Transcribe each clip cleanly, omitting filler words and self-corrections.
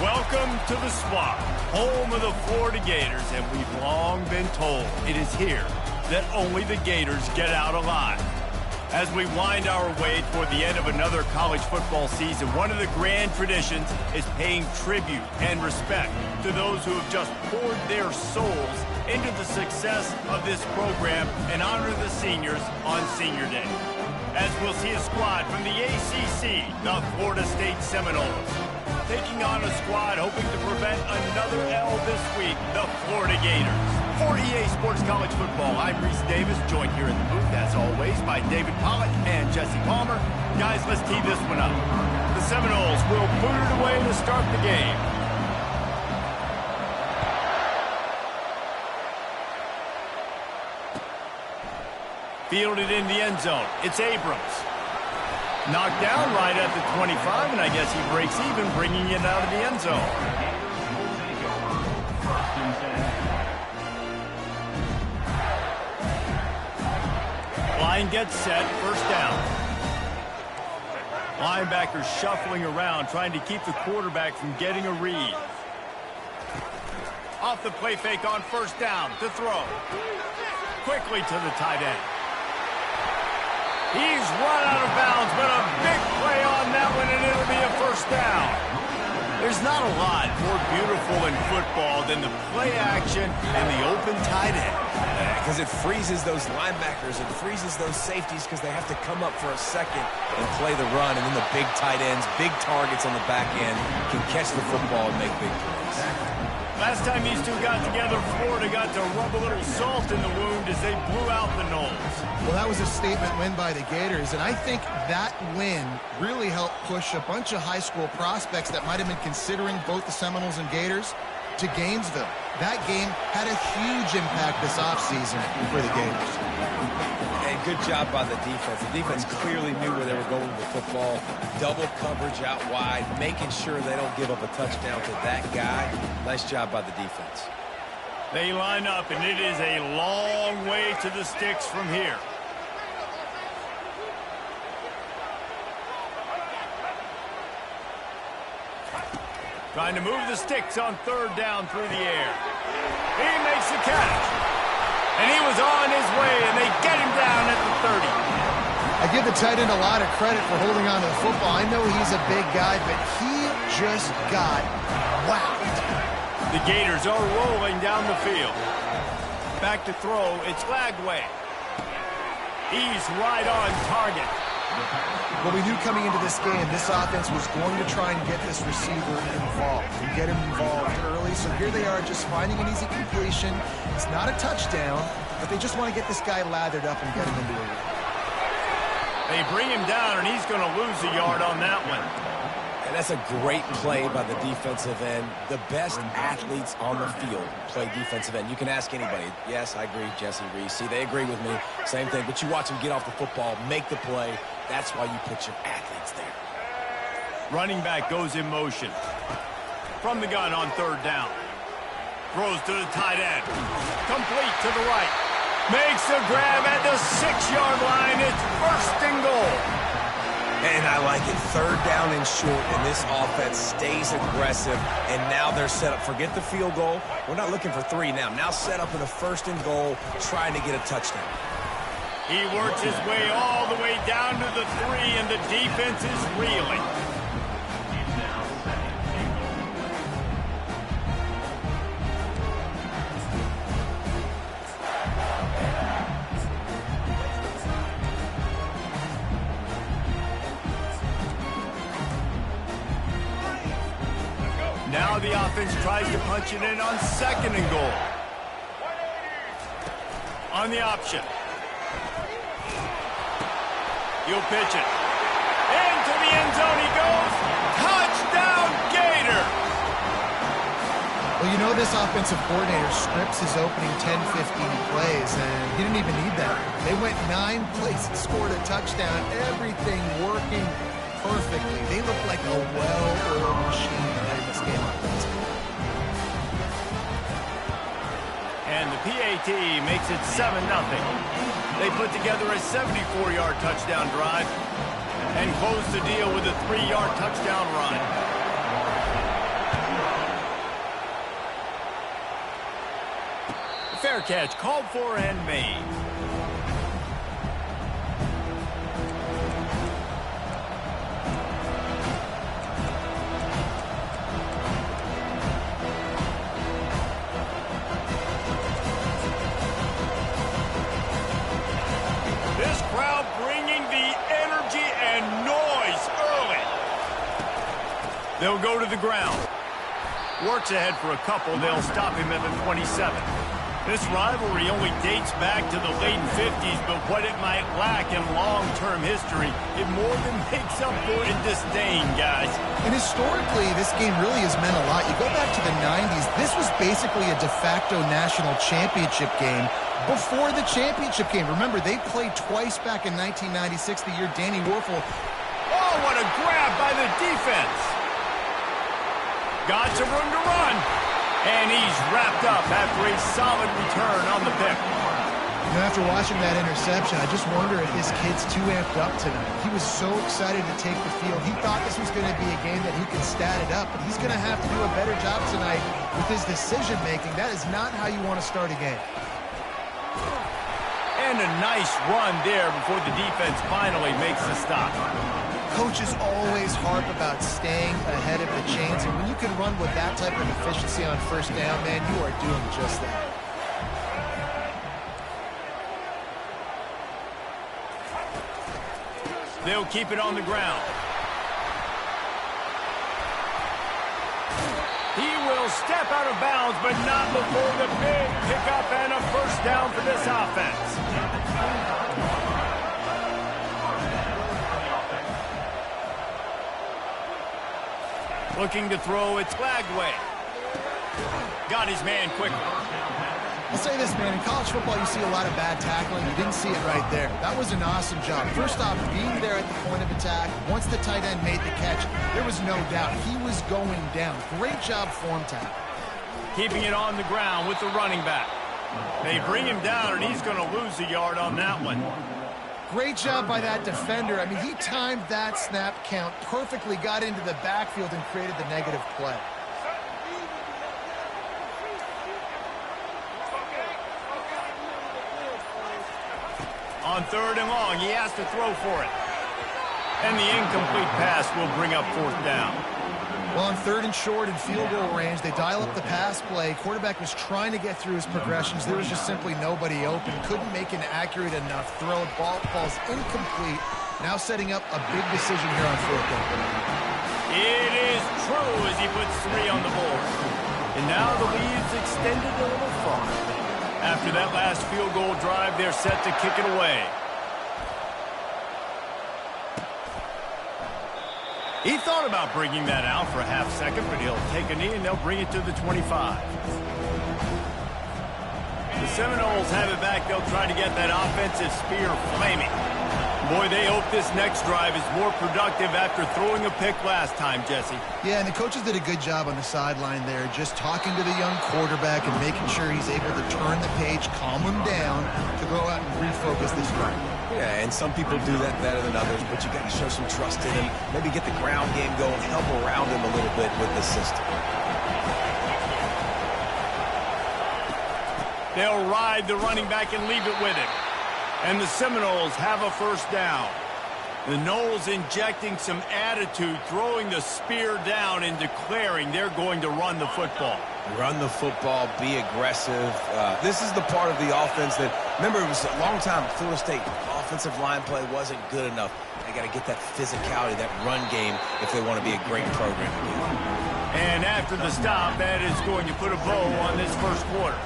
Welcome to the Swamp, home of the Florida Gators, and we've long been told it is here that only the Gators get out alive. As we wind our way toward the end of another college football season, one of the grand traditions is paying tribute and respect to those who have just poured their souls into the success of this program and honor the seniors on Senior Day. As we'll see a squad from the ACC, the Florida State Seminoles, taking on a squad hoping to prevent another L this week, the Florida Gators. For EA Sports College Football, I'm Reese Davis, joined here in the booth, as always, by David Pollack and Jesse Palmer. Guys, let's tee this one up. The Seminoles will put it away to start the game. Fielded in the end zone. It's Abrams. Knocked down right at the 25, and I guess he breaks even, bringing it out of the end zone. Line gets set, first down. Linebacker shuffling around, trying to keep the quarterback from getting a read. Off the play fake on first down to throw. Quickly to the tight end. He's run out of bounds, but a big play on that one, and it'll be a first down. There's not a lot more beautiful in football than the play action and the open tight end. Because it freezes those linebackers, it freezes those safeties because they have to come up for a second and play the run, and then the big tight ends, big targets on the back end can catch the football and make big plays. Last time these two got together, Florida got to rub a little salt in the wound as they blew out the Noles. Well, that was a statement win by the Gators, and I think that win really helped push a bunch of high school prospects that might have been considering both the Seminoles and Gators to Gainesville. That game had a huge impact this offseason for the Gators. And good job by the defense. The defense clearly knew where they were going with the football. Double coverage out wide, making sure they don't give up a touchdown to that guy. Nice job by the defense. They line up, and it is a long way to the sticks from here. Trying to move the sticks on third down through the air. He makes the catch. And he was on his way, and they get him down at the 30. I give the tight end a lot of credit for holding on to the football. I know he's a big guy, but he just got whacked. The Gators are rolling down the field. Back to throw, it's Lagway. He's right on target. Well, we knew coming into this game, this offense was going to try and get this receiver involved and get him involved early. So here they are just finding an easy completion. It's not a touchdown, but they just want to get this guy lathered up and get him into a win. They bring him down, and he's going to lose a yard on that one. And that's a great play by the defensive end. The best athletes on the field play defensive end. You can ask anybody. Yes, I agree, Jesse, Reese. See, they agree with me. Same thing. But you watch them get off the football, make the play. That's why you put your athletes there. Running back goes in motion. From the gun on third down. Throws to the tight end. Complete to the right. Makes the grab at the 6-yard line. It's first and goal. And I like it. Third down and short, and this offense stays aggressive. And now they're set up. Forget the field goal. We're not looking for 3 now. Now set up in a first and goal, trying to get a touchdown. He works his way all the way down to the 3, and the defense is reeling. Now the offense tries to punch it in on second and goal. On the option. He'll pitch it. Into the end zone he goes. Touchdown, Gator! Well, you know this offensive coordinator scripts his opening 10, 15 plays, and he didn't even need that. They went 9 plays and scored a touchdown. Everything working perfectly. They look like a well-oiled machine in this game offensively. And the PAT makes it 7-0. They put together a 74-yard touchdown drive and close the deal with a 3-yard touchdown run. fair catch, called for and made. This crowd bringing the energy and noise early. They'll go to the ground. Works ahead for a couple. They'll stop him at the 27. This rivalry only dates back to the late 50s, but what it might lack in long-term history, it more than makes up for in disdain, guys. And historically, this game really has meant a lot. You go back to the 90s, this was basically a de facto national championship game before the championship game. Remember, they played twice back in 1996, the year Danny Werfel. Oh, what a grab by the defense. Got some room to run. And he's wrapped up after a solid return on the pick. You know, after watching that interception, I just wonder if this kid's too amped up tonight. He was so excited to take the field. He thought this was going to be a game that he could stat it up, but he's going to have to do a better job tonight with his decision-making. That is not how you want to start a game. And a nice run there before the defense finally makes the stop. Coaches always harp about staying ahead of the chains, and when you can run with that type of efficiency on first down, man, you are doing just that. They'll keep it on the ground. He will step out of bounds, but not before the big pickup and a first down for this offense. Looking to throw, it's flagged away. Got his man quickly. I'll say this, man, in college football you see a lot of bad tackling. You didn't see it right there. That was an awesome job. First off, being there at the point of attack, once the tight end made the catch, there was no doubt he was going down. Great job form tackle. Keeping it on the ground with the running back. They bring him down, and he's going to lose a yard on that one. Great job by that defender. I mean, he timed that snap count perfectly, got into the backfield, and created the negative play. On third and long, he has to throw for it. And the incomplete pass will bring up fourth down. Well, on third and short and field goal range, they dial up the pass play. Quarterback was trying to get through his progressions. There was just simply nobody open. Couldn't make an accurate enough throw. Ball falls incomplete. Now setting up a big decision here on fourth down. It is true as he puts 3 on the board. And now the lead's extended a little farther. After that last field goal drive, they're set to kick it away. He thought about bringing that out for a half second, but he'll take a knee and they'll bring it to the 25. The Seminoles have it back. They'll try to get that offensive spear flaming. Boy, they hope this next drive is more productive after throwing a pick last time, Jesse. Yeah, and the coaches did a good job on the sideline there, just talking to the young quarterback and making sure he's able to turn the page, calm him down to go out and refocus this drive. Yeah, and some people do that better than others, but you got to show some trust in him, maybe get the ground game going, help around him a little bit with the system. They'll ride the running back and leave it with him. And the Seminoles have a first down. The Noles injecting some attitude, throwing the spear down and declaring they're going to run the football. Run the football, be aggressive. This is the part of the offense that, remember, it was a long time, Florida State offensive line play wasn't good enough. They got to get that physicality, that run game, if they want to be a great program again. And after the stop, that is going to put a bow on this first quarter.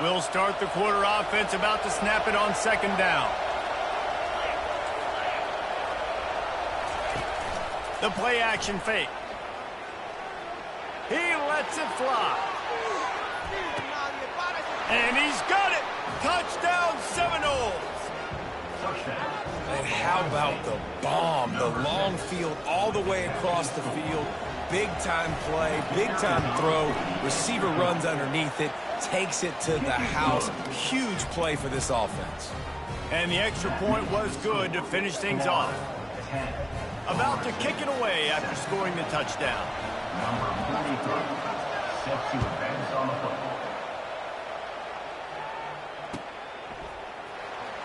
We'll start the quarter offense, about to snap it on second down. The play action fake. He lets it fly. And he's got it. Touchdown Seminoles. And how about the bomb, the long field all the way across the field? Big-time play, big-time throw. Receiver runs underneath it, takes it to the house. Huge play for this offense. And the extra point was good to finish things off. About to kick it away after scoring the touchdown. Number 43, set to advance on the football.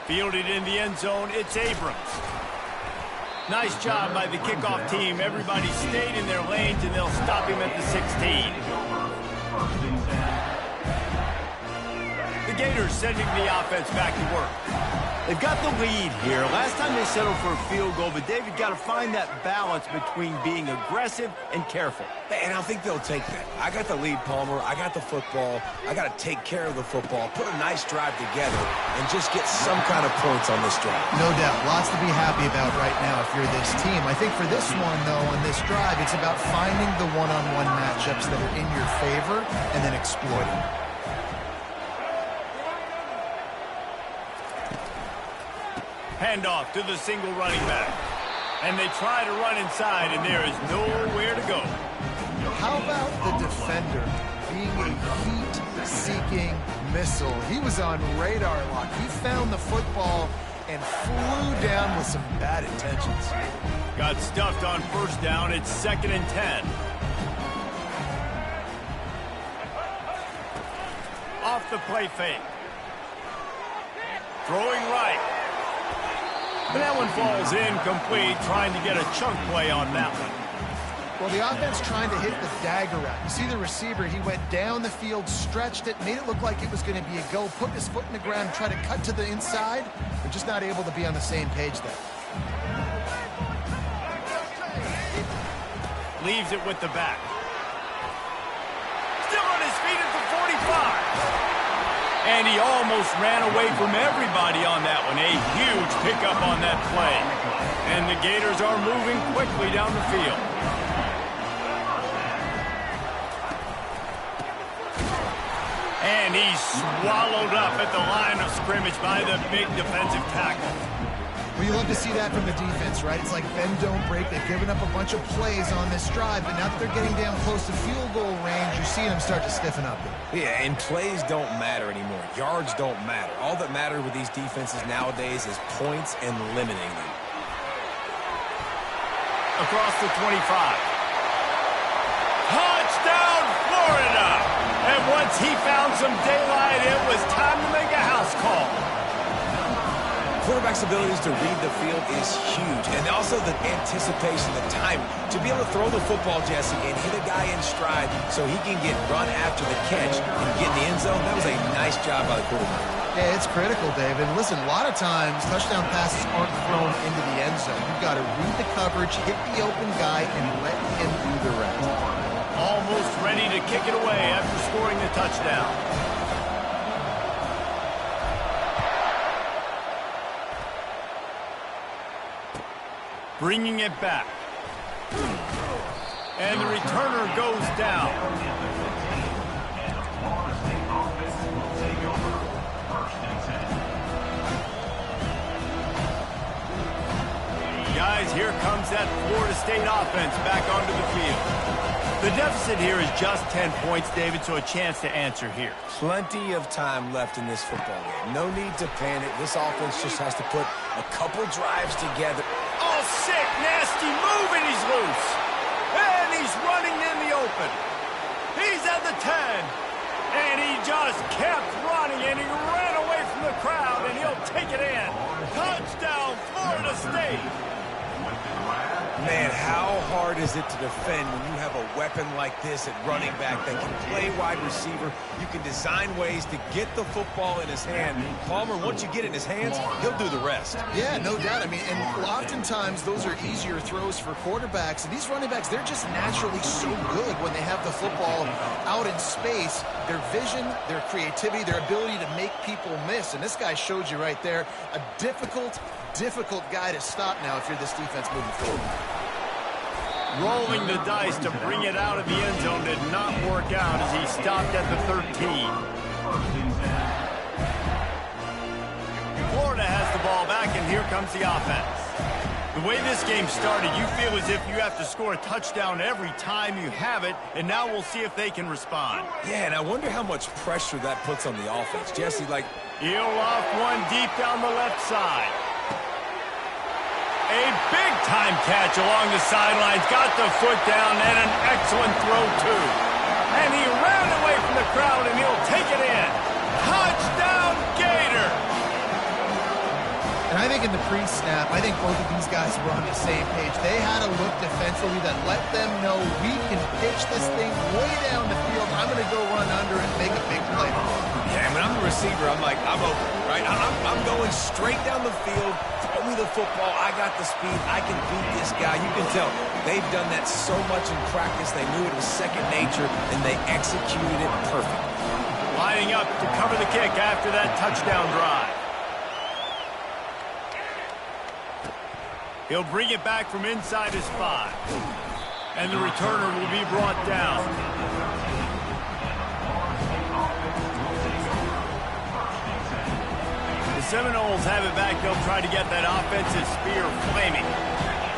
Fielded in the end zone, it's Abrams. Nice job by the kickoff team. Everybody stayed in their lanes, and they'll stop him at the 16. The Gators sending the offense back to work. They've got the lead here. Last time they settled for a field goal, but David got to find that balance between being aggressive and careful. And I think they'll take that. I got the lead, Palmer. I got the football. I got to take care of the football, put a nice drive together, and just get some kind of points on this drive. No doubt. Lots to be happy about right now if you're this team. I think for this one, though, on this drive, it's about finding the one-on-one matchups that are in your favor and then exploiting. Handoff to the single running back. And they try to run inside, and there is nowhere to go. How about the defender being a heat-seeking missile? He was on radar lock. He found the football and flew down with some bad intentions. Got stuffed on first down. It's 2nd and 10. Off the play fake. Throwing right. And that one falls incomplete, trying to get a chunk play on that one. Well, the offense trying to hit the dagger route. You see the receiver, he went down the field, stretched it, made it look like it was going to be a go, put his foot in the ground, try to cut to the inside. They're just not able to be on the same page there. Leaves it with the back. Still on his feet at the 45. And he almost ran away from everybody on that one. A huge pickup on that play. And the Gators are moving quickly down the field. And he's swallowed up at the line of scrimmage by the big defensive tackle. Well, you love to see that from the defense, right? It's like bend, don't break. They've given up a bunch of plays on this drive, but now that they're getting down close to field goal range, you're seeing them start to stiffen up. Yeah, and plays don't matter anymore. Yards don't matter. All that matters with these defenses nowadays is points and limiting them. Across the 25. Touchdown, Florida! And once he found some daylight, it was time to make a house call. Quarterback's abilities to read the field is huge, and also the anticipation, the time to be able to throw the football, Jesse, and hit a guy in stride so he can get run after the catch and get in the end zone. That was a nice job by the quarterback. Yeah, it's critical, David. Listen, a lot of times touchdown passes aren't thrown into the end zone. You've got to read the coverage, hit the open guy, and let him do the rest. Almost ready to kick it away after scoring the touchdown. Bringing it back. And the returner goes down. Guys, here comes that Florida State offense back onto the field. The deficit here is just 10 points, David, so a chance to answer here. Plenty of time left in this football game. No need to panic. This offense just has to put a couple drives together. Oh, sick, nasty move, and he's loose. And he's running in the open. He's at the 10. And he just kept running, and he ran away from the crowd, and he'll take it in. Touchdown, Florida State. Man, how hard is it to defend when you have a weapon like this at running back that can play wide receiver? You can design ways to get the football in his hand. Palmer, once you get it in his hands, he'll do the rest. Yeah, no doubt. I mean, and oftentimes those are easier throws for quarterbacks. And these running backs, they're just naturally so good when they have the football out in space. Their vision, their creativity, their ability to make people miss. And this guy showed you right there, a difficult guy to stop now if you're this defense moving forward. Rolling the dice to bring it out of the end zone did not work out as he stopped at the 13. Florida has the ball back, and here comes the offense. The way this game started, you feel as if you have to score a touchdown every time you have it, and now we'll see if they can respond. Yeah, and I wonder how much pressure that puts on the offense. Jesse, like... He'll loft one deep down the left side. A big-time catch along the sidelines. Got the foot down, and an excellent throw, too. And he ran away from the crowd, and he'll take it in. Touchdown, Gator! And I think in the pre-snap, I think both of these guys were on the same page. They had a look defensively that let them know we can pitch this thing way down the field. I'm going to go run under and make a big play. Yeah, when I'm the receiver, I'm like, I'm open, right? I'm going straight down the field. Throw me the football. I got the speed. I can beat this guy. You can tell they've done that so much in practice. They knew it was second nature, and they executed it perfectly. Lining up to cover the kick after that touchdown drive. He'll bring it back from inside his 5. And the returner will be brought down. The Seminoles have it back. They'll try to get that offensive spear flaming.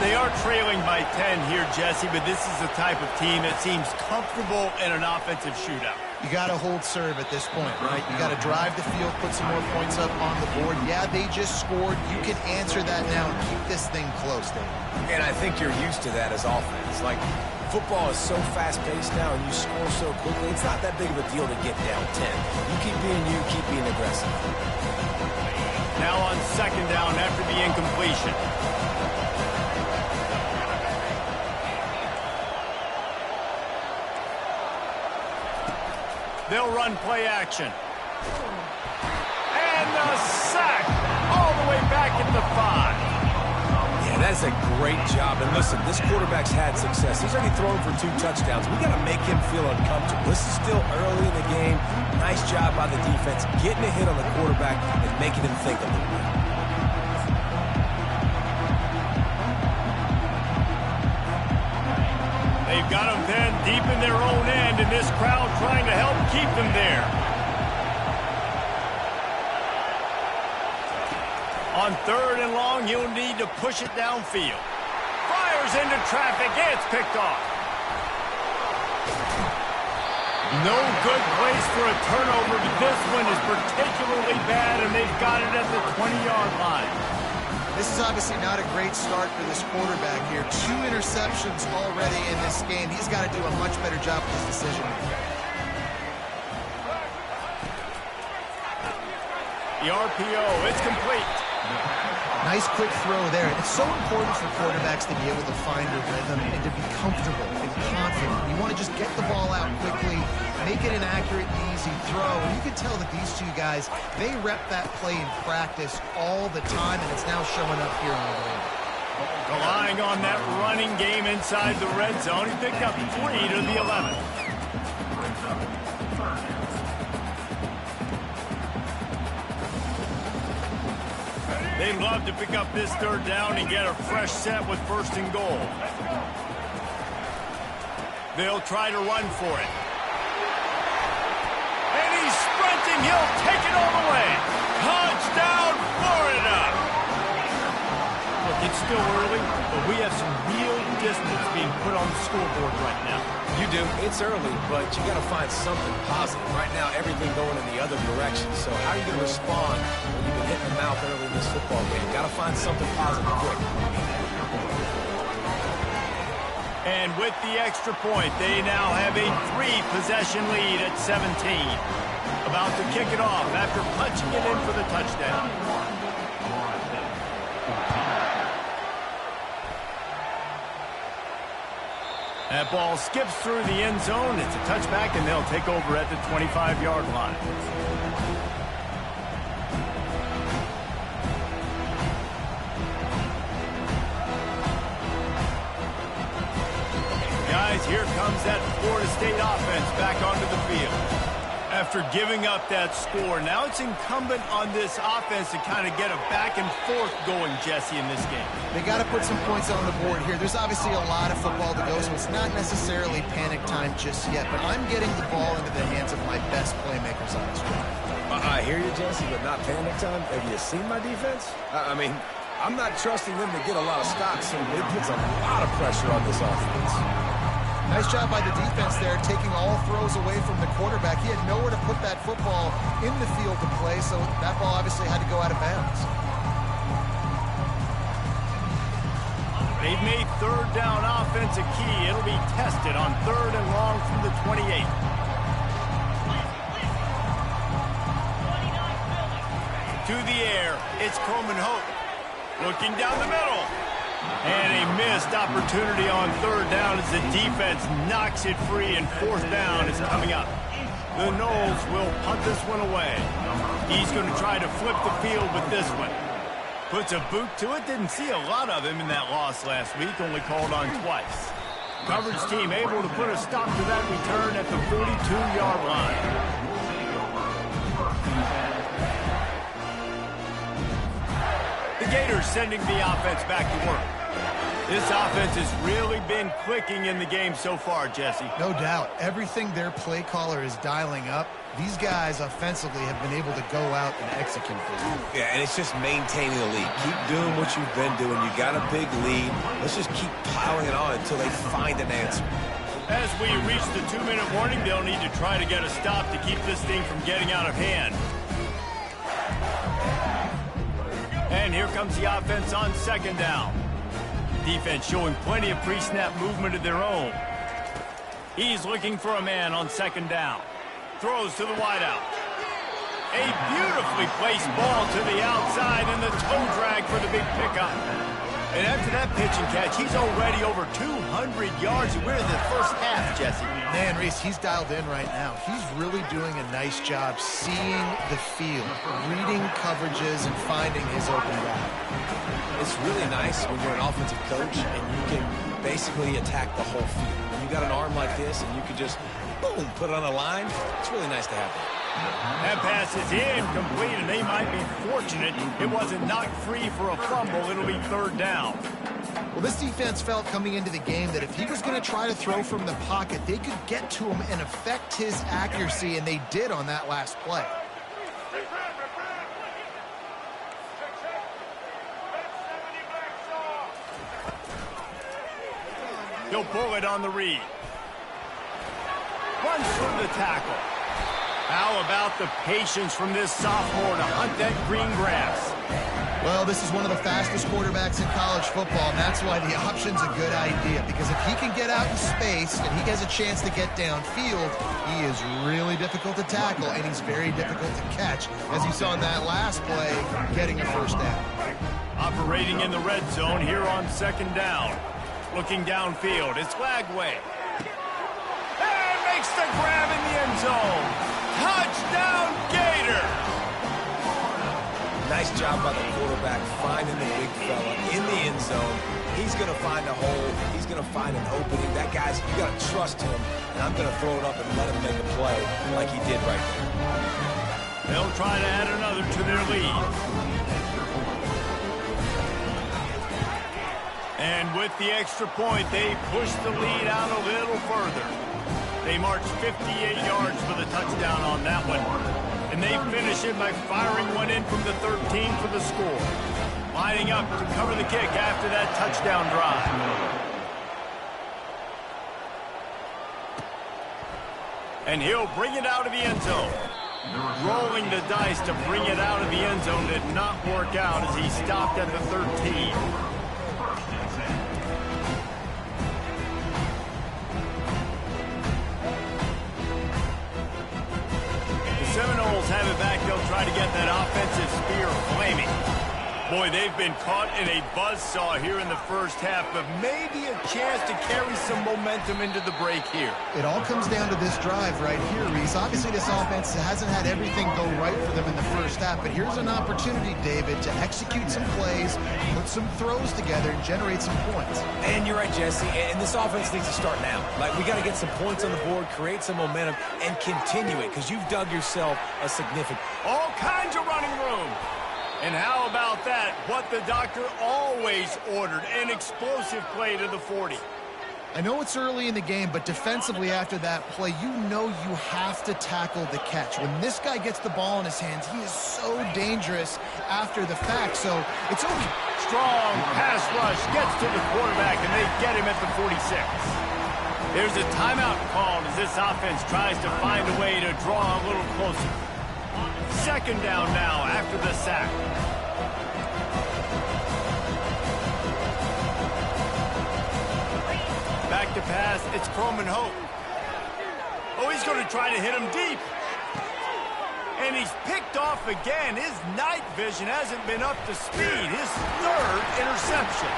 They are trailing by 10 here, Jesse, but this is the type of team that seems comfortable in an offensive shootout. You got to hold serve at this point, right? You got to drive the field, put some more points up on the board. Yeah, they just scored. You can answer that now and keep this thing close, Dave. And I think you're used to that as offense. Like, football is so fast-paced now, and you score so quickly, it's not that big of a deal to get down 10. You keep being aggressive. Now on second down after the incompletion. They'll run play action. And a sack all the way back at the 5. Yeah, that's a great job. And listen, this quarterback's had success. He's already thrown for 2 touchdowns. We got to make him feel uncomfortable. This is still early in the game. Nice job by the defense, getting a hit on the quarterback and making him think a little bit. They've got them then deep in their own end, and this crowd trying to help keep them there. On 3rd and long, he'll need to push it downfield. Fires into traffic. It's picked off. No good place for a turnover, but this one is particularly bad, and they've got it at the 20-yard line. This is obviously not a great start for this quarterback here. 2 interceptions already in this game. He's got to do a much better job with his decision. The RPO, it's complete. Nice quick throw there. It's so important for quarterbacks to be able to find a rhythm and to be comfortable and confident. You want to just get the ball out quickly, make it an accurate, easy throw. And you can tell that these 2 guys, they rep that play in practice all the time, and it's now showing up here on the game. Relying on that running game inside the red zone. He picked up 3 to the 11. They'd love to pick up this 3rd down and get a fresh set with 1st and goal. They'll try to run for it. And he's sprinting. He'll take it all the way. Touchdown, Florida! Look, it's still early, but we have some real distance being put on the scoreboard right now. You do. It's early, but you got to find something positive. Right now, everything going in the other direction. So how are you going to respond when you've been hit in the mouth early in this football game? Got to find something positive quick. And with the extra point, they now have a 3-possession lead at 17. About to kick it off after punching it in for the touchdown. That ball skips through the end zone. It's a touchback, and they'll take over at the 25-yard line. Guys, here comes that Florida State offense back onto the field. After giving up that score, now it's incumbent on this offense to kind of get a back and forth going, Jesse, in this game. They got to put some points on the board here. There's obviously a lot of football to go, so it's not necessarily panic time just yet, but I'm getting the ball into the hands of my best playmakers on this drive. I hear you, Jesse, but not panic time. Have you seen my defense? I mean, I'm not trusting them to get a lot of stops, so it puts a lot of pressure on this offense. Nice job by the defense there, taking all throws away from the quarterback. He had nowhere to put that football in the field to play, so that ball obviously had to go out of bounds. They've made third down offense a key. It'll be tested on 3rd and long from the 28. To the air, it's Coleman Hope. Looking down the middle. And a missed opportunity on 3rd down as the defense knocks it free, and 4th down is coming up. The Noles will punt this one away. He's going to try to flip the field with this one. Puts a boot to it. Didn't see a lot of him in that loss last week, only called on twice. Coverage team able to put a stop to that return at the 42-yard line. The Gators sending the offense back to work. This offense has really been clicking in the game so far, Jesse. No doubt. Everything their play caller is dialing up, these guys offensively have been able to go out and execute for you. Yeah, and it's just maintaining the lead. Keep doing what you've been doing. You got a big lead. Let's just keep piling it on until they find an answer. As we reach the 2-minute warning, they'll need to try to get a stop to keep this thing from getting out of hand. And here comes the offense on 2nd down. Defense showing plenty of pre-snap movement of their own. He's looking for a man on 2nd down. Throws to the wideout. A beautifully placed ball to the outside, and the toe drag for the big pickup. And after that pitch and catch, he's already over 200 yards. We're in the first half, Jesse. Man, Reese, he's dialed in right now. He's really doing a nice job seeing the field, reading coverages, and finding his open guy. It's really nice when you're an offensive coach and you can basically attack the whole field. When you got an arm like this and you can just, boom, put it on a line, it's really nice to have that. That pass is incomplete, and they might be fortunate it wasn't knocked free for a fumble. It'll be 3rd down. Well, this defense felt coming into the game that if he was going to try to throw from the pocket, they could get to him and affect his accuracy, and they did on that last play. He'll pull it on the read. Runs through the tackle. How about the patience from this sophomore to hunt that green grass? Well, this is one of the fastest quarterbacks in college football, and that's why the option's a good idea, because if he can get out in space and he has a chance to get downfield, he is really difficult to tackle, and he's very difficult to catch, as you saw in that last play, getting a 1st down. Operating in the red zone here on 2nd down. Looking downfield, it's Lagway. And makes the grab in the end zone. Touchdown, Gator! Nice job by the quarterback finding the big fella in the end zone. He's going to find a hole. He's going to find an opening. That guy's, you got to trust him. And I'm going to throw it up and let him make a play like he did right there. They'll try to add another to their lead. And with the extra point, they push the lead out a little further. They march 58 yards for the touchdown on that one. And they finish it by firing one in from the 13 for the score. Lining up to cover the kick after that touchdown drive. And he'll bring it out of the end zone. Rolling the dice to bring it out of the end zone did not work out as he stopped at the 13. Seminoles have it back. They'll try to get that offensive spear flaming. Boy, they've been caught in a buzzsaw here in the first half, but maybe a chance to carry some momentum into the break here. It all comes down to this drive right here, Reese. Obviously, this offense hasn't had everything go right for them in the first half, but here's an opportunity, David, to execute some plays, put some throws together, and generate some points. And you're right, Jesse, and this offense needs to start now. Like, we got to get some points on the board, create some momentum, and continue it, because you've dug yourself a significant... All kinds of running room. And how about that? What the doctor always ordered, an explosive play to the 40. I know it's early in the game, but defensively after that play, you know you have to tackle the catch. When this guy gets the ball in his hands, he is so dangerous after the fact, so it's over. Strong pass rush gets to the quarterback, and they get him at the 46. There's a timeout called as this offense tries to find a way to draw a little closer. Second down now after the sack. Back to pass, it's Coleman Hope. Oh, he's going to try to hit him deep. And he's picked off again. His night vision hasn't been up to speed. His third interception.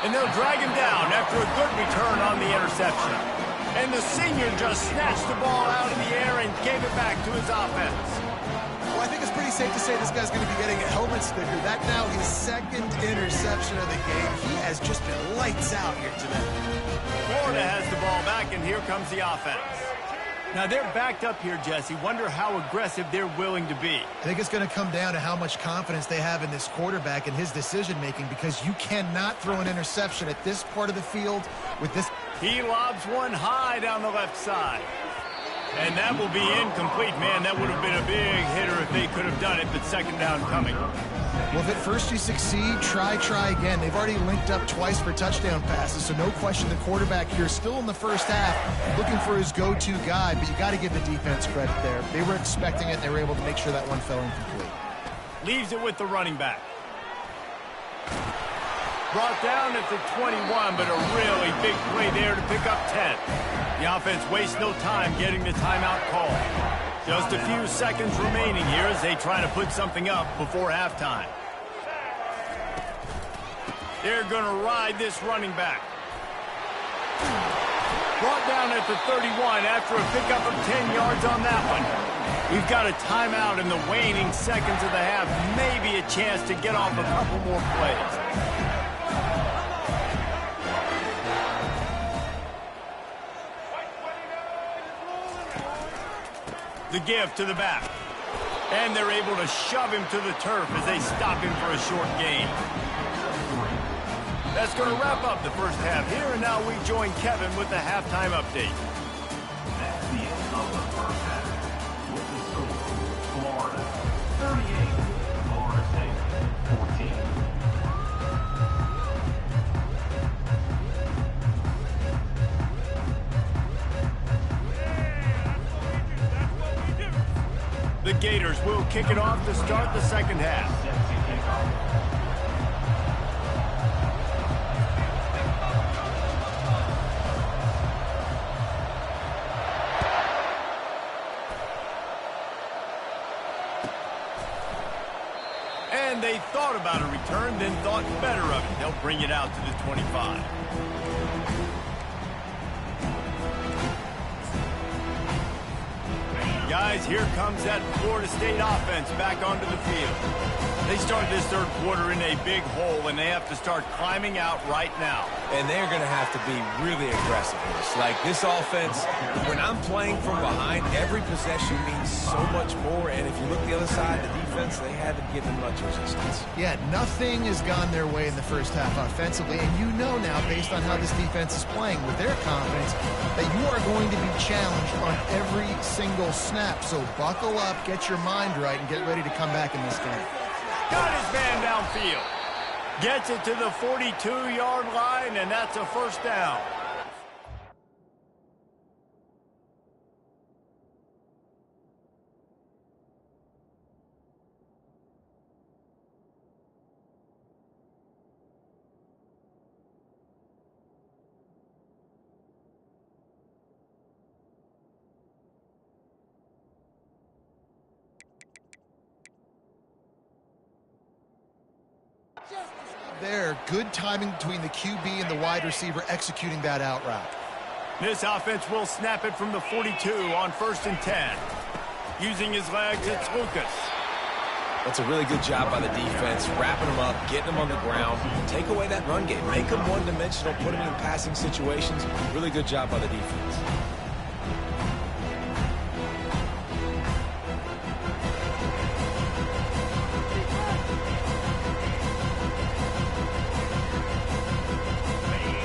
And they'll drag him down after a good return on the interception. And the senior just snatched the ball out of the air and gave it back to his offense. Well, I think it's pretty safe to say this guy's going to be getting a helmet sticker. That now his second interception of the game. He has just been lights out here today. Florida has the ball back, and here comes the offense. Now, they're backed up here, Jesse. Wonder how aggressive they're willing to be. I think it's going to come down to how much confidence they have in this quarterback and his decision-making, because you cannot throw an interception at this part of the field with this. He lobs one high down the left side. And that will be incomplete. Man, that would have been a big hitter if they could have done it, but second down coming. Well, if at first you succeed, try again. They've already linked up twice for touchdown passes, so no question the quarterback here still in the first half looking for his go-to guy, but you got to give the defense credit there. They were expecting it, and they were able to make sure that one fell incomplete. Leaves it with the running back. Brought down at the 21, but a really big play there to pick up 10. The offense wastes no time getting the timeout call. Just a few seconds remaining here as they try to put something up before halftime. They're going to ride this running back. Brought down at the 31 after a pickup of 10 yards on that one. We've got a timeout in the waning seconds of the half. Maybe a chance to get off a couple more plays. The give to the back. And they're able to shove him to the turf as they stop him for a short gain. That's going to wrap up the first half here, and now we join Kevin with the halftime update. That's the end of the first half. With the score, Florida 38, Florida State 14. The Gators will kick it off to start the second half. And they thought about a return, then thought better of it. They'll bring it out to the 25. Guys, here comes that Florida State offense back onto the field. They start this third quarter in a big hole, and they have to start climbing out right now. And they're going to have to be really aggressive in this. Like, this offense, when I'm playing from behind, every possession means so much more. And if you look the other side, the defense, they haven't given much resistance. Yeah, nothing has gone their way in the first half offensively, and you know now, based on how this defense is playing with their confidence, that you are going to be challenged on every single snap. So buckle up, get your mind right, and get ready to come back in this game. Got his man downfield. Gets it to the 42-yard line, and that's a first down. there. Good timing between the QB and the wide receiver executing that out route. This offense will snap it from the 42 on 1st and 10. Using his legs, it's Lucas. That's a really good job by the defense, wrapping them up, getting them on the ground, take away that run game, make them one-dimensional, put them in passing situations. Really good job by the defense.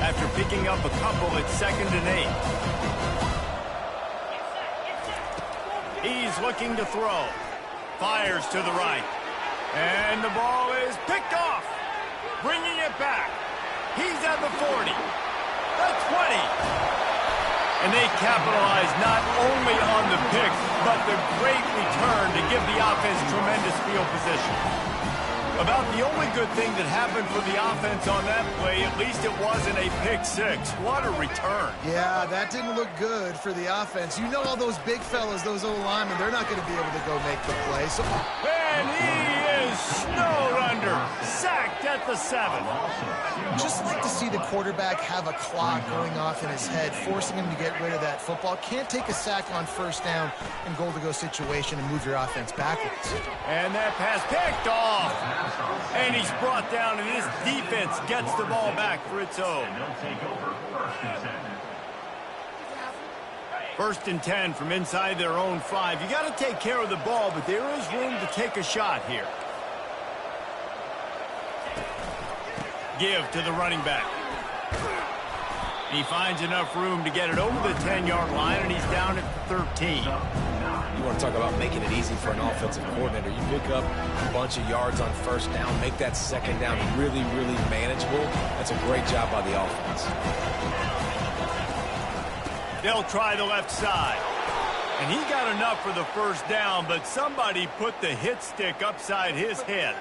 After picking up a couple, it's 2nd and 8. He's looking to throw. Fires to the right. And the ball is picked off. Bringing it back. He's at the 40. The 20. And they capitalize not only on the pick, but the great return to give the offense tremendous field position. About the only good thing that happened for the offense on that play, at least it wasn't a pick six. What a return. Yeah, that didn't look good for the offense. You know all those big fellas, those O-linemen, they're not going to be able to go make the play. So... And he is snowed under. Sacked at the 7. Just like to see the quarterback have a clock going off in his head, forcing him to get rid of that football. Can't take a sack on 1st down and goal-to-go situation and move your offense backwards. And that pass picked off. And he's brought down, and this defense gets the ball back for its own. 1st and 10 from inside their own 5. You got to take care of the ball, but there is room to take a shot here. Give to the running back. He finds enough room to get it over the 10-yard line, and he's down at 13. You want to talk about making it easy for an offensive coordinator. You pick up a bunch of yards on 1st down, make that 2nd down really, really manageable. That's a great job by the offense. They'll try the left side. And he got enough for the 1st down, but somebody put the hit stick upside his head.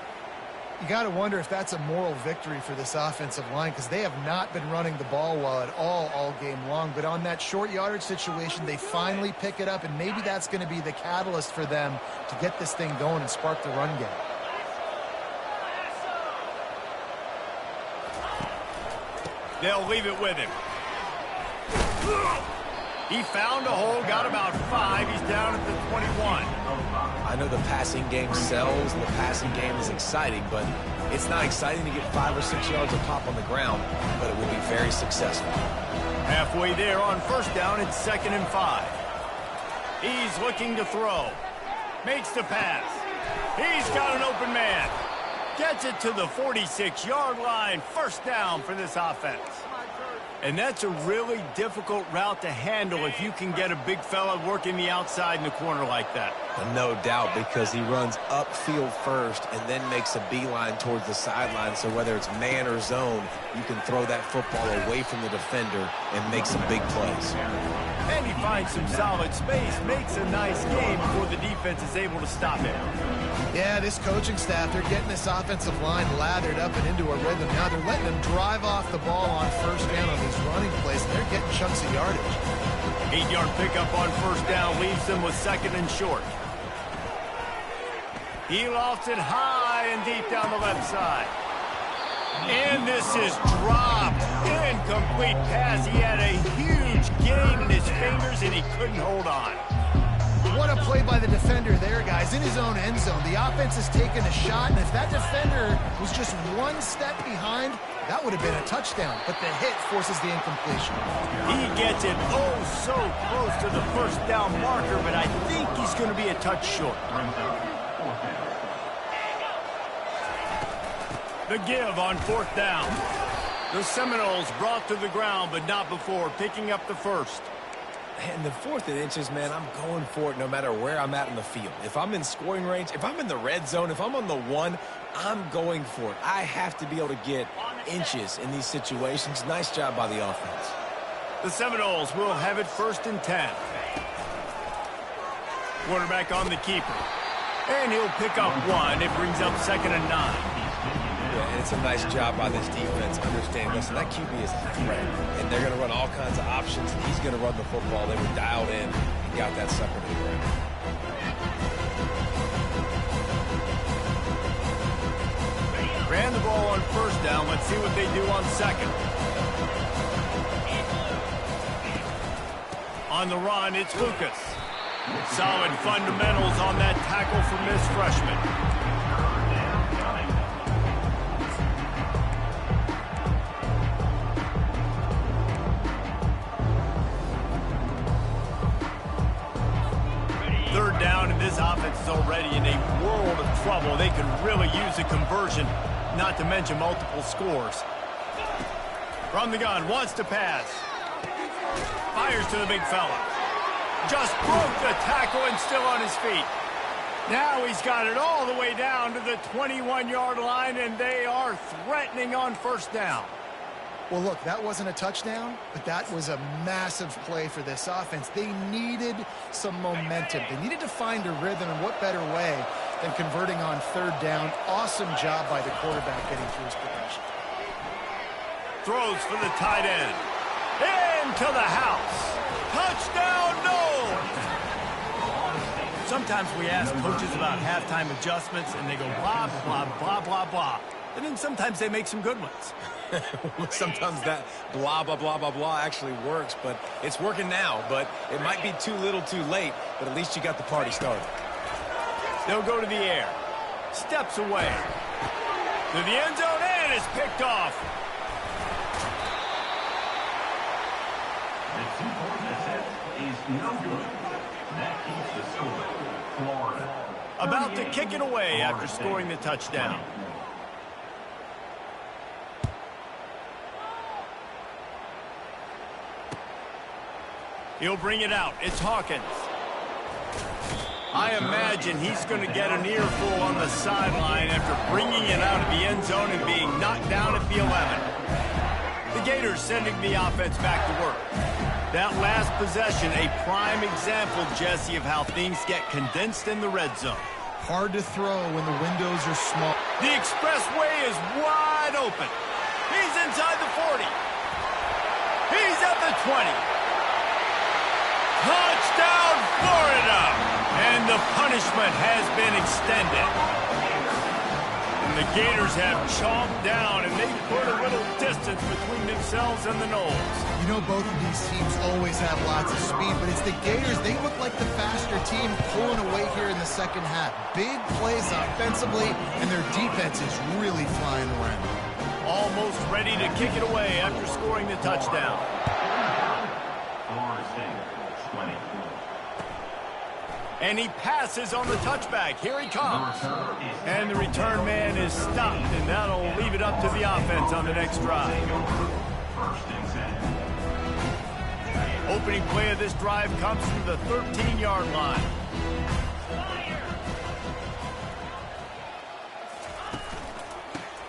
You got to wonder if that's a moral victory for this offensive line, because they have not been running the ball well at all game long. But on that short yardage situation, they finally pick it up, and maybe that's going to be the catalyst for them to get this thing going and spark the run game. They'll leave it with him. He found a hole, got about 5. He's down at the 21. I know the passing game sells, and the passing game is exciting, but it's not exciting to get 5 or 6 yards of pop on the ground, but it will be very successful. Halfway there on 1st down, it's 2nd and 5. He's looking to throw. Makes the pass. He's got an open man. Gets it to the 46-yard line. 1st down for this offense. And that's a really difficult route to handle if you can get a big fella working the outside in the corner like that. No doubt, because he runs upfield first and then makes a beeline towards the sideline. So whether it's man or zone, you can throw that football away from the defender and make some big plays. And he finds some solid space, makes a nice game before the defense is able to stop him. Yeah, this coaching staff, they're getting this offensive line lathered up and into a rhythm. Now they're letting them drive off the ball on 1st down on these running plays, and they're getting chunks of yardage. 8-yard pickup on 1st down leaves them with 2nd and short. He lofts it high and deep down the left side. And this is dropped. Incomplete pass. He had a huge gain in his fingers, and he couldn't hold on. What a play by the defender there, guys. In his own end zone, the offense has taken a shot, and if that defender was just 1 step behind, that would have been a touchdown. But the hit forces the incompletion. He gets it so close to the 1st down marker, but I think he's going to be a touch short. The give on 4th down. The Seminoles brought to the ground, but not before picking up the 1st. And the 4th and inches, man, I'm going for it no matter where I'm at in the field. If I'm in scoring range, if I'm in the red zone, if I'm on the 1, I'm going for it. I have to be able to get inches in these situations. Nice job by the offense. The Seminoles will have it 1st and 10. Quarterback on the keeper. And he'll pick up 1. It brings up 2nd and 9. Yeah, and it's a nice job by this defense understanding, listen, that QB is a threat, and they're going to run all kinds of options, and he's going to run the football. They were dialed in and got that sucker to the ground. Ran the ball ball on first down. Let's see what they do on second. On the run, it's Lucas. Solid fundamentals on that tackle from this freshman. Third down, and this offense is already in a world of trouble. They could really use a conversion, not to mention multiple scores. From the gun, wants to pass. Fires to the big fella. Just broke the tackle and still on his feet. Now he's got it all the way down to the 21-yard line, and they are threatening on first down. Well, look, that wasn't a touchdown, but that was a massive play for this offense. They needed some momentum. They needed to find a rhythm, and what better way than converting on third down. Awesome job by the quarterback getting through his progression. Throws for the tight end. Into the house. Touchdown, no! Sometimes we ask coaches about halftime adjustments, and they go blah, blah, blah, blah, blah. And then sometimes they make some good ones. Sometimes that blah, blah, blah, blah, blah actually works, but it's working now. But it might be too little too late, but at least you got the party started. They'll go to the air. Steps away. To the end zone, and is picked off. The two-point attempt is no good. That keeps the score. Florida. About to kick it away after scoring the touchdown. He'll bring it out. It's Hawkins. I imagine he's going to get an earful on the sideline after bringing it out of the end zone and being knocked down at the 11. The Gators sending the offense back to work. That last possession, a prime example, Jesse, of how things get condensed in the red zone. Hard to throw when the windows are small. The expressway is wide open. He's inside the 40. He's at the 20. Touchdown, Florida! And the punishment has been extended. And the Gators have chomped down, and they've put a little distance between themselves and the Noles. You know, both of these teams always have lots of speed, but it's the Gators. They look like the faster team pulling away here in the second half. Big plays offensively, and their defense is really flying around. Almost ready to kick it away after scoring the touchdown. Florida State, 20. And he passes on the touchback. Here he comes. And the return man is stopped, and that'll leave it up to the offense on the next drive. First and 10. Opening play of this drive comes from the 13-yard line.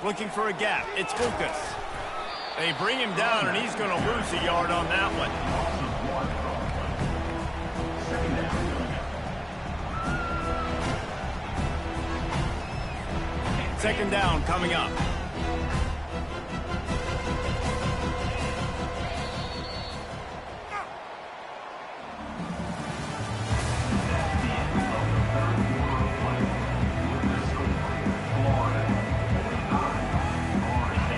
Looking for a gap. It's Lucas. They bring him down, and he's going to lose a yard on that one. Second down coming up.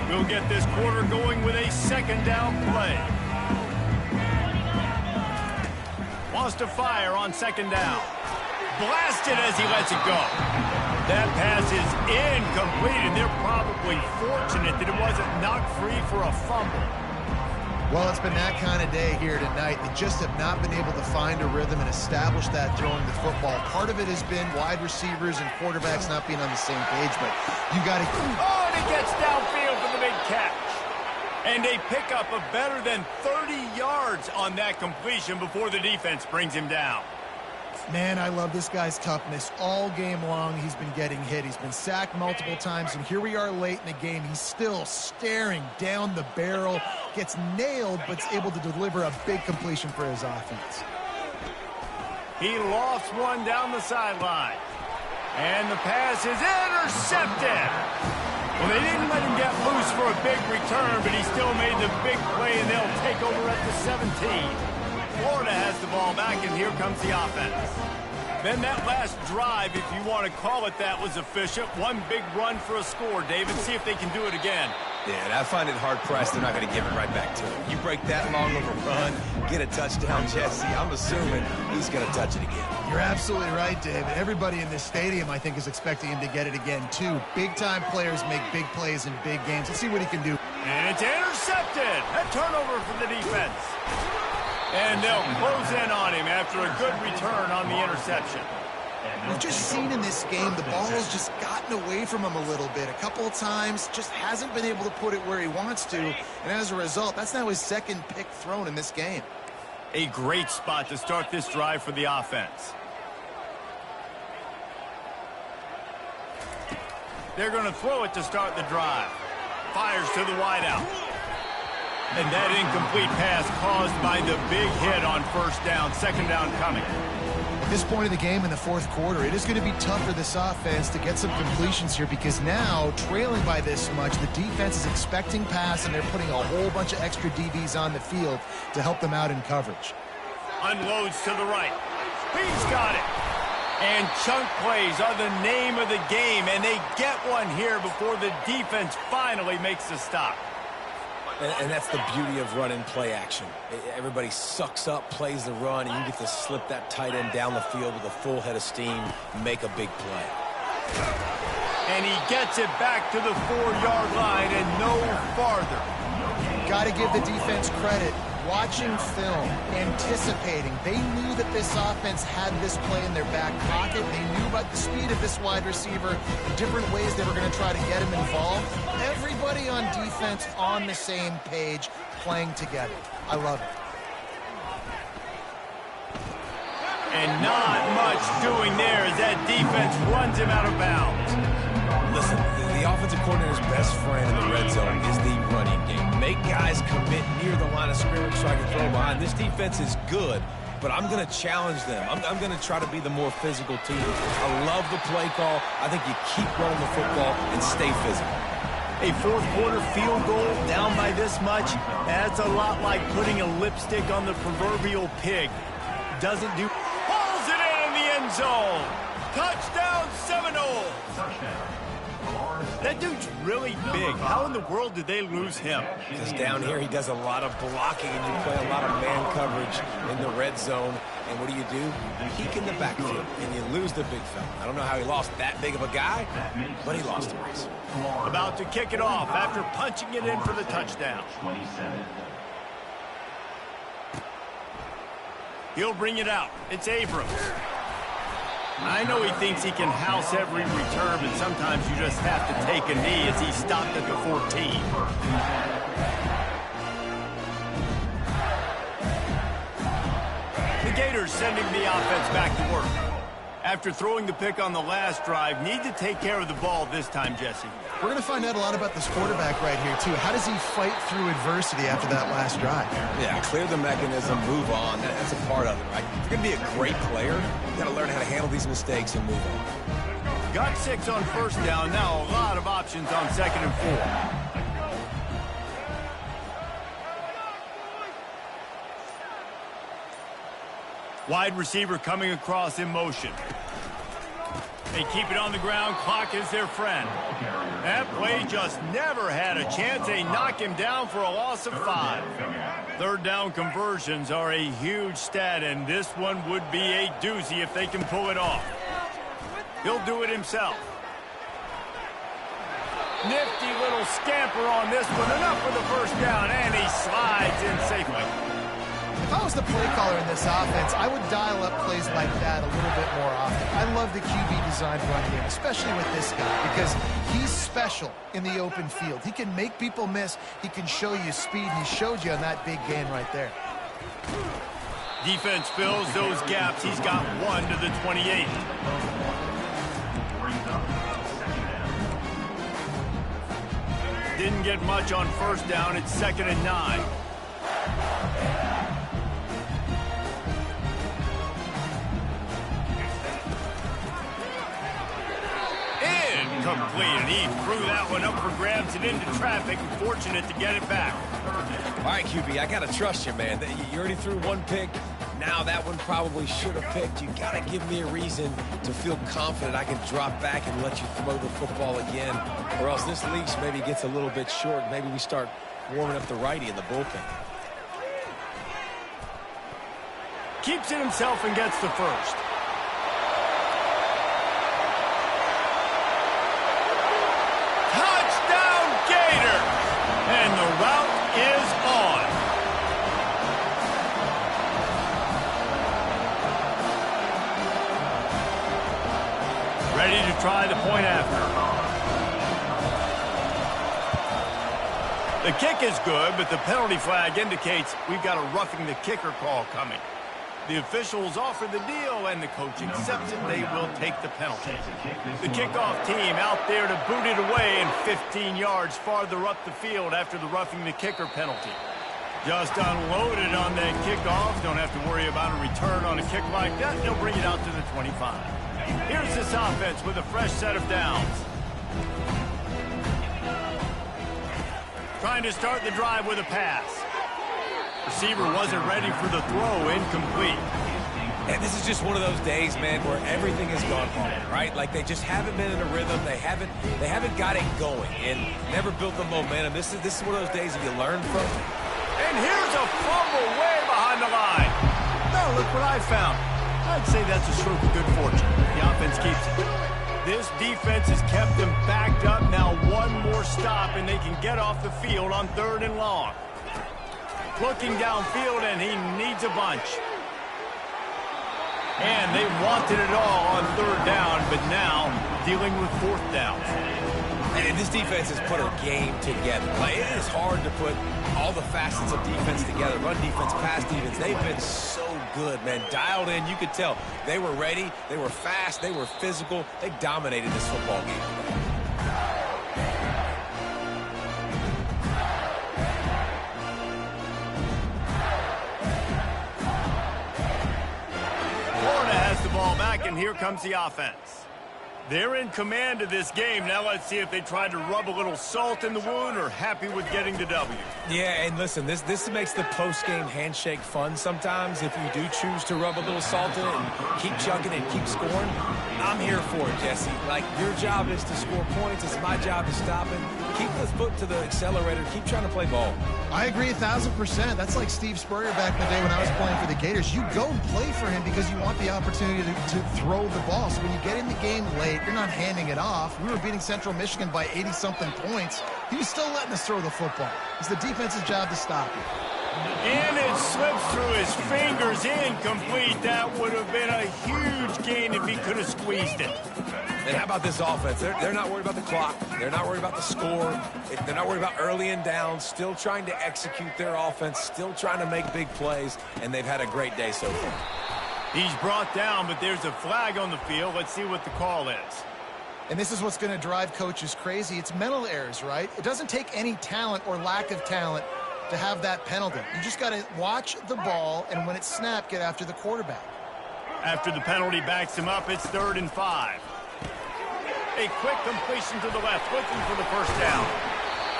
We'll get this quarter going with a second down play. Wants to fire on second down. Blasted as he lets it go. That pass is incomplete, and they're probably fortunate that it wasn't knocked free for a fumble. Well, it's been that kind of day here tonight. They just have not been able to find a rhythm and establish that throwing the football. Part of it has been wide receivers and quarterbacks not being on the same page, but you got to... Oh, and he gets downfield for the big catch. And a pickup of better than 30 yards on that completion before the defense brings him down. Man, I love this guy's toughness. All game long, he's been getting hit. He's been sacked multiple times, and here we are late in the game. He's still staring down the barrel, gets nailed, but's able to deliver a big completion for his offense. He lofts one down the sideline. And the pass is intercepted. Well, they didn't let him get loose for a big return, but he still made the big play, and they'll take over at the 17. Florida has the ball back, and here comes the offense. Then that last drive, if you want to call it that, was efficient. One big run for a score, David. See if they can do it again. Yeah, and I find it hard-pressed they're not going to give it right back to him. You break that long of a run, get a touchdown, Jesse, I'm assuming he's going to touch it again. You're absolutely right, David. Everybody in this stadium, I think, is expecting him to get it again, too. Big-time players make big plays in big games. Let's see what he can do. And it's intercepted. A turnover for the defense. And they'll close in on him after a good return on the interception. We've just seen in this game the ball has just gotten away from him a little bit. A couple of times, just hasn't been able to put it where he wants to. And as a result, that's now his second pick thrown in this game. A great spot to start this drive for the offense. They're going to throw it to start the drive. Fires to the wideout. And that incomplete pass caused by the big hit on first down. Second down coming. At this point of the game in the fourth quarter, it is going to be tough for this offense to get some completions here because now, trailing by this much, the defense is expecting pass and they're putting a whole bunch of extra DBs on the field to help them out in coverage. Unloads to the right. He's got it. And chunk plays are the name of the game, and they get one here before the defense finally makes the stop. And that's the beauty of running play action. Everybody sucks up, plays the run, and you get to slip that tight end down the field with a full head of steam, make a big play. And he gets it back to the 4-yard line and no farther. Got to give the defense credit. Watching film, anticipating. They knew that this offense had this play in their back pocket. They knew about the speed of this wide receiver, the different ways they were going to try to get him involved. Everybody on defense on the same page, playing together. I love it. And not much doing there as that defense runs him out of bounds. Listen, the offensive coordinator's best friend in the red zone is the running game. Make guys commit near the line of scrimmage so I can throw behind. This defense is good, but I'm going to challenge them. I'm going to try to be the more physical team. I love the play call. I think you keep running the football and stay physical. A fourth quarter field goal down by this much, that's a lot like putting a lipstick on the proverbial pig. Doesn't do... Pulls it in the end zone. Touchdown Seminoles. That dude's really big. How in the world did they lose him? Because down here he does a lot of blocking and you play a lot of man coverage in the red zone. And what do? Peek in the backfield and you lose the big fella. I don't know how he lost that big of a guy, but he lost the race. About to kick it off after punching it in for the touchdown. He'll bring it out. It's Abrams. I know he thinks he can house every return, but sometimes you just have to take a knee as he stopped at the 14. The Gators sending the offense back to work. After throwing the pick on the last drive, need to take care of the ball this time, Jesse. We're going to find out a lot about this quarterback right here, too. How does he fight through adversity after that last drive? Yeah, clear the mechanism, move on. That's a part of it, right? If you're going to be a great player, you got to learn how to handle these mistakes and move on. Got 6 on first down. Now a lot of options on 2nd and 4. Wide receiver coming across in motion. They keep it on the ground. Clock is their friend. That play just never had a chance. They knock him down for a loss of 5. Third down conversions are a huge stat, and this one would be a doozy if they can pull it off. He'll do it himself. Nifty little scamper on this one. Enough for the first down, and he slides in safely. If I was the play caller in this offense, I would dial up plays like that a little bit more often. I love the QB designed run game, especially with this guy, because he's special in the open field. He can make people miss. He can show you speed, and he showed you on that big gain right there. Defense fills those gaps. He's got 1 to the 28. Didn't get much on first down. It's 2nd and 9. Incomplete, and he threw that one up for grabs and into traffic. Fortunate to get it back. All right, QB, I got to trust you, man. You already threw 1 pick. now that one probably should have picked. You got to give me a reason to feel confident I can drop back and let you throw the football again, or else this leash maybe gets a little bit short. Maybe we start warming up the righty in the bullpen. Keeps it himself and gets the first. Touchdown, Gators! And the route is on. Ready to try the point after. The kick is good, but the penalty flag indicates we've got a roughing the kicker call coming. The officials offer the deal, and the coach accepts it. They will take the penalty. The kickoff team out there to boot it away and 15 yards farther up the field after the roughing the kicker penalty. Just unloaded on that kickoff. Don't have to worry about a return on a kick like that. They'll bring it out to the 25. Here's this offense with a fresh set of downs. Trying to start the drive with a pass. Receiver wasn't ready for the throw, incomplete. And this is just one of those days, man, where everything has gone wrong, right? Like they just haven't been in a rhythm. They haven't got it going and never built the momentum. This is one of those days that you learn from. And here's a fumble way behind the line. Now look what I found. I'd say that's a stroke of good fortune. The offense keeps it. This defense has kept them backed up. Now one more stop, and they can get off the field on 3rd and long. Looking downfield, and he needs a bunch. And they wanted it all on 3rd down, but now dealing with 4th downs. And this defense has put a game together. Like, it is hard to put all the facets of defense together. Run defense, pass defense. They've been so good, man. Dialed in, you could tell. They were ready. They were fast. They were physical. They dominated this football game. Florida has the ball back, and here comes the offense. They're in command of this game. Now let's see if they try to rub a little salt in the wound or happy with getting the W. Yeah, and listen, this makes the post-game handshake fun sometimes if you do choose to rub a little salt in it and keep chugging and keep scoring. I'm here for it, Jesse. Like, your job is to score points. It's my job to stop it. Keep the foot to the accelerator. Keep trying to play ball. I agree 1,000%. That's like Steve Spurrier back in the day when I was playing for the Gators. You go and play for him because you want the opportunity to throw the ball. So when you get in the game late, you're not handing it off. We were beating Central Michigan by 80-something points. He was still letting us throw the football. It's the defense's job to stop it. And it slips through his fingers, incomplete. That would have been a huge gain if he could have squeezed it. And how about this offense? They're not worried about the clock. They're not worried about the score. They're not worried about early and down. Still trying to execute their offense. Still trying to make big plays. And they've had a great day so far. He's brought down, but there's a flag on the field. Let's see what the call is. And this is what's going to drive coaches crazy. It's mental errors, right? It doesn't take any talent or lack of talent to have that penalty. You just got to watch the ball, and when it's snapped, get after the quarterback. After the penalty backs him up, it's 3rd and 5. A quick completion to the left, looking for the first down.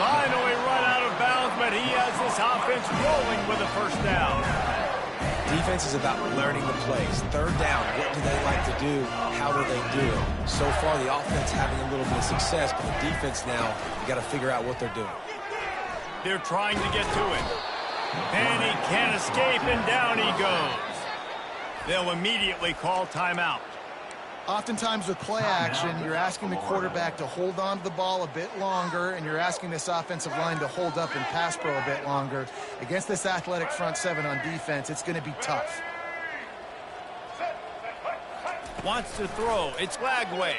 Finally run out of bounds, but he has this offense rolling with a first down. Defense is about learning the plays. 3rd down, what do they like to do? How do they do it? So far, the offense having a little bit of success, but the defense now, you got to figure out what they're doing. They're trying to get to it. And he can't escape, and down he goes. They'll immediately call timeout. Oftentimes with play action, you're asking the quarterback to hold on to the ball a bit longer, and you're asking this offensive line to hold up and pass pro a bit longer. Against this athletic front seven on defense, it's going to be tough. Wants to throw. It's Lagway.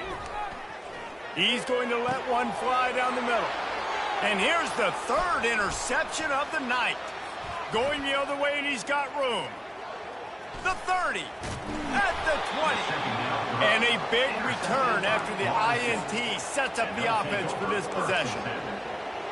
He's going to let one fly down the middle. And here's the 3rd interception of the night. Going the other way, and he's got room. The 30, at the 20, and a big return after the INT sets up the offense for this possession.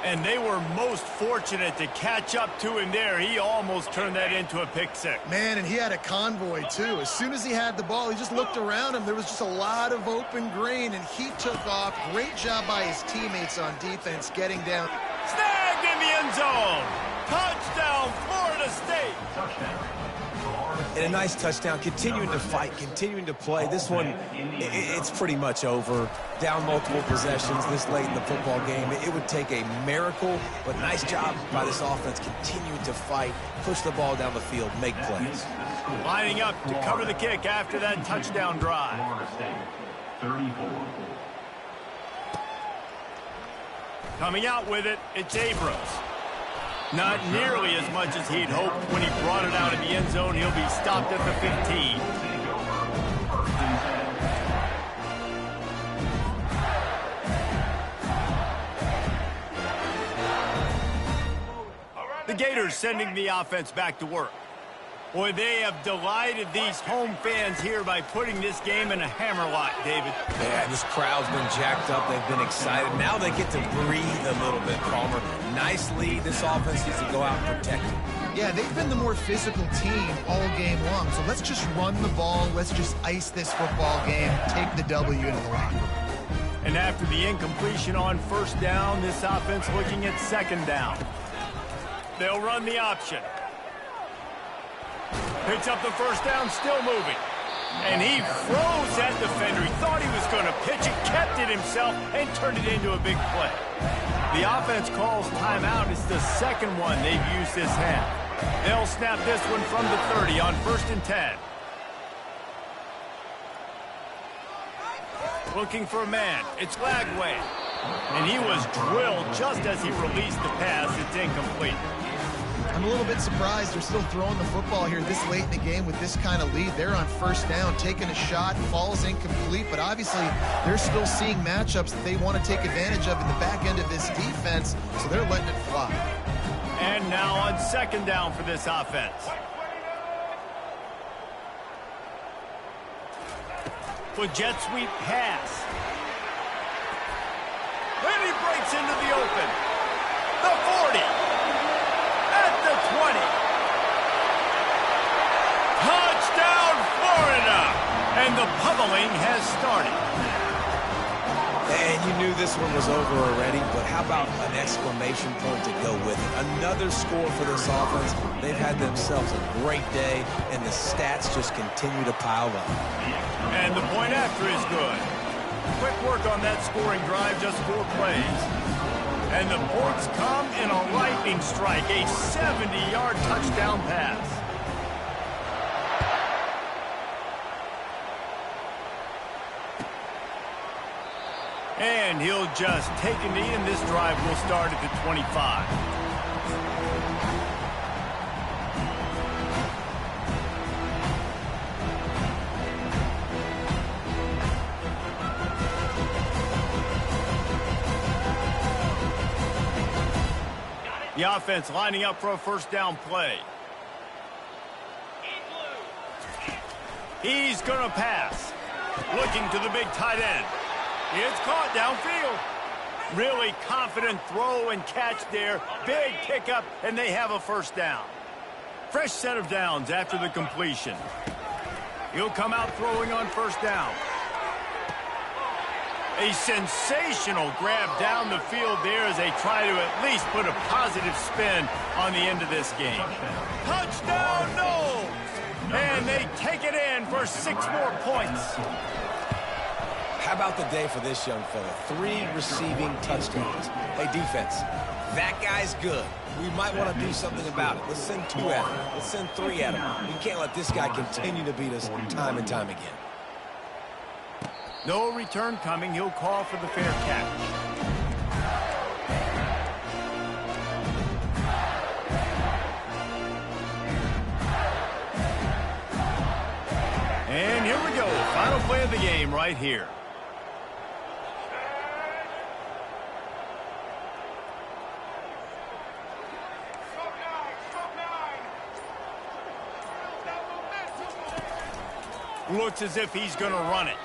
And they were most fortunate to catch up to him there. He almost turned that into a pick six. Man, and he had a convoy, too. As soon as he had the ball, he just looked around him. There was just a lot of open green, and he took off. Great job by his teammates on defense getting down. Snagged in the end zone. Touchdown, Florida State. Touchdown, Florida And a nice touchdown, continuing to fight, continuing to play. This one, it's pretty much over. Down multiple possessions this late in the football game. It would take a miracle, but nice job by this offense continuing to fight, push the ball down the field, make plays. Lining up to cover the kick after that touchdown drive. Florida State, 34. Coming out with it, it's Abrams. Not nearly as much as he'd hoped when he brought it out of the end zone. He'll be stopped at the 15. The Gators sending the offense back to work. Boy, they have delighted these home fans here by putting this game in a hammerlock, David. Yeah, this crowd's been jacked up. They've been excited. Now they get to breathe a little bit, Palmer. Nice lead. This offense needs to go out and protect it. Yeah, they've been the more physical team all game long. So let's just run the ball. Let's just ice this football game. Take the W into the locker room. And after the incompletion on first down, this offense looking at second down. They'll run the option. Picks up the first down, still moving. And he froze that defender. He thought he was going to pitch it, kept it himself, and turned it into a big play. The offense calls timeout. It's the second one they've used this half. They'll snap this one from the 30 on 1st and 10. Looking for a man. It's Lagway. And he was drilled just as he released the pass. It's incomplete. I'm a little bit surprised they're still throwing the football here this late in the game with this kind of lead. They're on first down, taking a shot, falls incomplete, but obviously they're still seeing matchups that they want to take advantage of in the back end of this defense, so they're letting it fly. And now on second down for this offense. With jet sweep pass. And he breaks into the open. The 40. At the 20. Touchdown, Florida! And the pummeling has started. And you knew this one was over already, but how about an exclamation point to go with it? Another score for this offense. They've had themselves a great day, and the stats just continue to pile up. And the point after is good. Quick work on that scoring drive, just 4 plays. And the points come in a lightning strike, a 70-yard touchdown pass. And he'll just take a knee, and this drive will start at the 25. The offense lining up for a first down play. He's going to pass. Looking to the big tight end. It's caught downfield. Really confident throw and catch there. Big pickup, and they have a first down. Fresh set of downs after the completion. He'll come out throwing on first down. A sensational grab down the field there as they try to at least put a positive spin on the end of this game. Touchdown, no! And they take it in for 6 more points. How about the day for this young fella? 3 receiving touchdowns. Hey, defense, that guy's good. We might want to do something about it. Let's send 2 at him. Let's send 3 at him. We can't let this guy continue to beat us time and time again. No return coming. He'll call for the fair catch. And here we go. Final play of the game right here. Looks as if he's going to run it.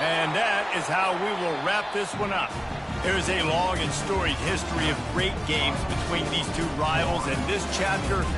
And that is how we will wrap this one up. There's a long and storied history of great games between these two rivals, and this chapter